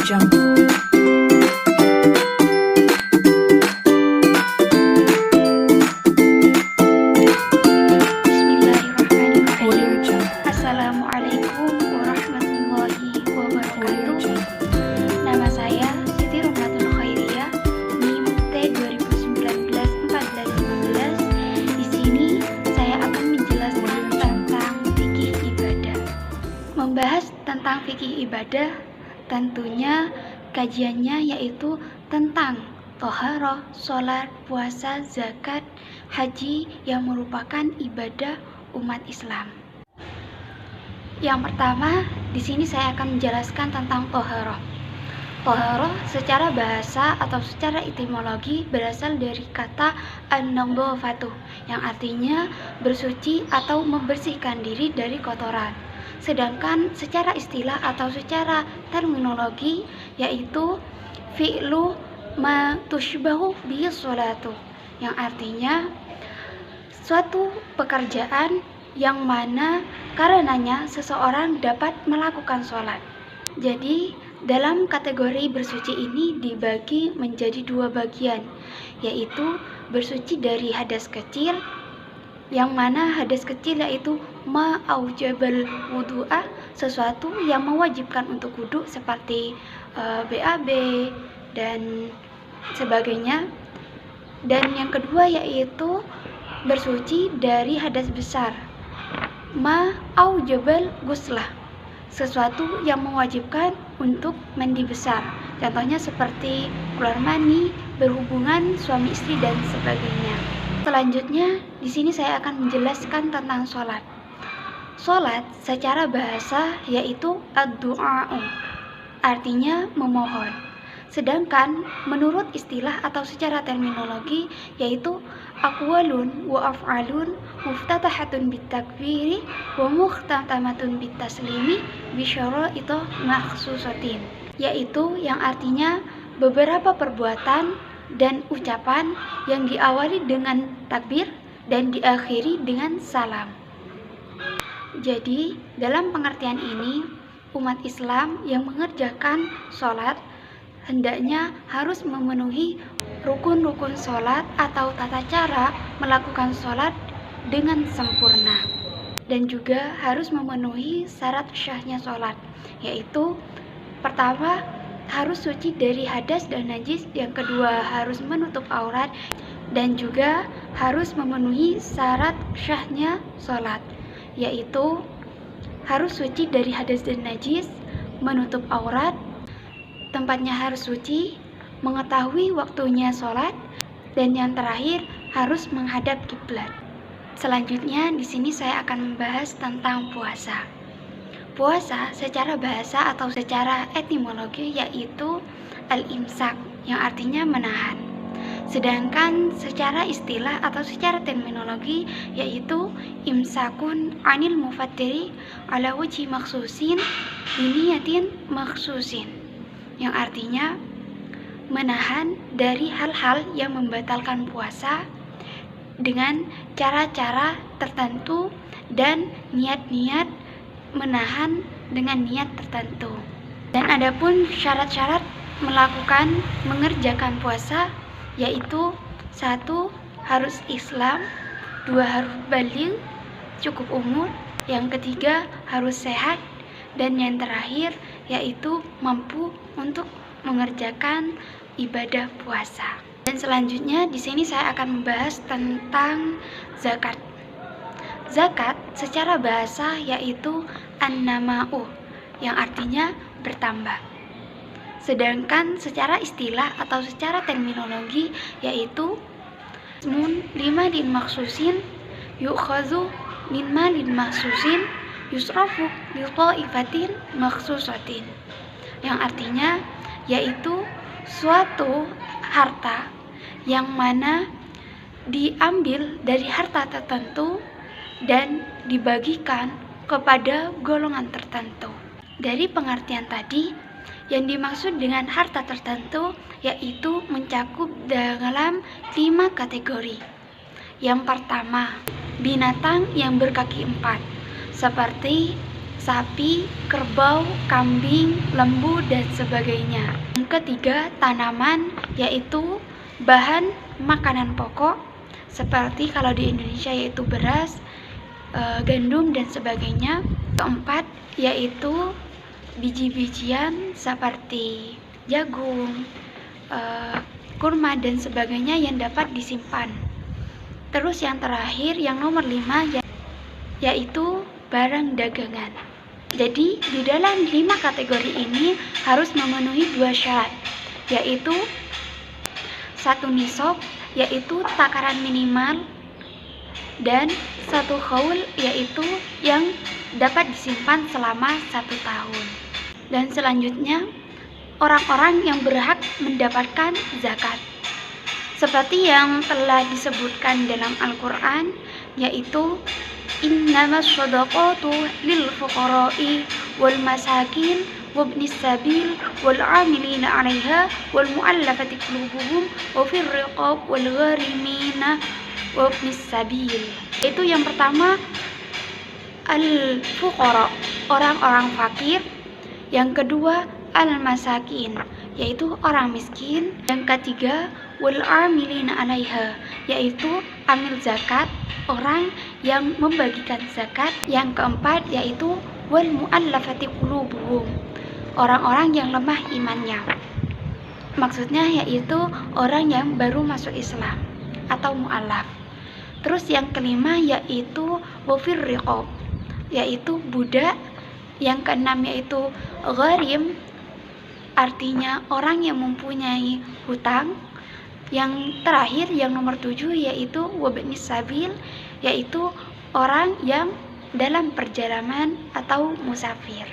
Jungle. Bismillahirrahmanirrahim. Audio Jungle. Assalamualaikum warahmatullahi wabarakatuh. Nama saya Siti Rumlatul Khairiyah, NIM T2019-1415. Di sini saya akan menjelaskan tentang fikih ibadah. Membahas tentang fikih ibadah, tentunya kajiannya yaitu tentang toharoh, sholat, puasa, zakat, haji yang merupakan ibadah umat Islam. Yang pertama, di sini saya akan menjelaskan tentang toharoh. Toharoh secara bahasa atau secara etimologi berasal dari kata an-nadhafatu, yang artinya bersuci atau membersihkan diri dari kotoran. Sedangkan secara istilah atau secara terminologi yaitu fi'lu ma tushbahu bihi sholatu, yang artinya suatu pekerjaan yang mana karenanya seseorang dapat melakukan sholat. Jadi dalam kategori bersuci ini dibagi menjadi dua bagian, yaitu bersuci dari hadas kecil, yang mana hadas kecil yaitu ma'aujabal wudu'ah, sesuatu yang mewajibkan untuk wudhu seperti BAB dan sebagainya. Dan yang kedua yaitu bersuci dari hadas besar, ma'aujabal guslah, sesuatu yang mewajibkan untuk mandi besar. Contohnya seperti keluar mani, berhubungan suami istri dan sebagainya. Selanjutnya, di sini saya akan menjelaskan tentang sholat. Sholat secara bahasa yaitu ad-du'a'u, artinya memohon. Sedangkan menurut istilah atau secara terminologi yaitu aqwalun wa af'alun muftatahatun bitakbiri wa muhtatamatun bitaslimi bisyara'ita makhsusatin, yaitu yang artinya beberapa perbuatan dan ucapan yang diawali dengan takbir dan diakhiri dengan salam. Jadi dalam pengertian ini, umat Islam yang mengerjakan sholat hendaknya harus memenuhi rukun-rukun sholat atau tata cara melakukan sholat dengan sempurna, dan juga harus memenuhi syarat syahnya sholat, yaitu pertama harus suci dari hadas dan najis, yang kedua harus menutup aurat, dan juga harus memenuhi syarat syahnya sholat, yaitu harus suci dari hadas dan najis, menutup aurat, tempatnya harus suci, mengetahui waktunya sholat, dan yang terakhir harus menghadap kiblat. Selanjutnya di sini saya akan membahas tentang puasa. Puasa secara bahasa atau secara etimologi yaitu al-imsak, yang artinya menahan. Sedangkan secara istilah atau secara terminologi yaitu imsakun anil mufattiri ala wajhi maksusin biniyatin maksusin, yang artinya menahan dari hal-hal yang membatalkan puasa dengan cara-cara tertentu dan niat-niat menahan dengan niat tertentu. Dan adapun syarat-syarat mengerjakan puasa yaitu 1. Harus Islam, 2. Harus baligh, cukup umur, yang ketiga harus sehat, dan yang terakhir yaitu mampu untuk mengerjakan ibadah puasa. Dan selanjutnya di sini saya akan membahas tentang zakat. Zakat secara bahasa yaitu an-nama'u, yang artinya bertambah. Sedangkan secara istilah atau secara terminologi yaitu ismun limalin maksusin yu'khazu min malin maksusin yusrafu li ta'ifatin maksusatin, yang artinya yaitu suatu harta yang mana diambil dari harta tertentu dan dibagikan kepada golongan tertentu. Dari pengertian tadi, yang dimaksud dengan harta tertentu yaitu mencakup dalam 5 kategori. Yang pertama, binatang yang berkaki 4, seperti sapi, kerbau, kambing, lembu, dan sebagainya. Yang ketiga, tanaman, yaitu bahan makanan pokok seperti kalau di Indonesia yaitu beras, gandum, dan sebagainya. Keempat, yaitu biji-bijian seperti jagung, kurma, dan sebagainya yang dapat disimpan. Terus yang terakhir, yang nomor 5, yaitu barang dagangan. Jadi di dalam 5 kategori ini harus memenuhi 2 syarat, yaitu 1 nisab, yaitu takaran minimal, dan 1 khaul, yaitu yang dapat disimpan selama 1 tahun. Dan selanjutnya, orang-orang yang berhak mendapatkan zakat seperti yang telah disebutkan dalam Al-Quran, yaitu innamas shadaqatu lil fuqara'i wal masakin wabnis sabil wal 'amilina 'alaiha wal mu'allafati qulubuhum wa fir riqab wal gharimina wabnis sabil. Itu yang pertama, al fuqara, orang-orang fakir. Yang kedua, al masakin, yaitu orang miskin. Yang ketiga, wal 'amilina 'alaiha, yaitu amil zakat, orang yang membagikan zakat. Yang keempat, yaitu wal mu'allafati qulubuhum, orang-orang yang lemah imannya. Maksudnya yaitu orang yang baru masuk Islam atau mu'allaf. Terus yang kelima, yaitu wafir riqab, yaitu budak. Yang keenam, yaitu gharim, artinya orang yang mempunyai hutang. Yang terakhir, yang nomor 7, yaitu wabnis sabil, yaitu orang yang dalam perjalanan atau musafir.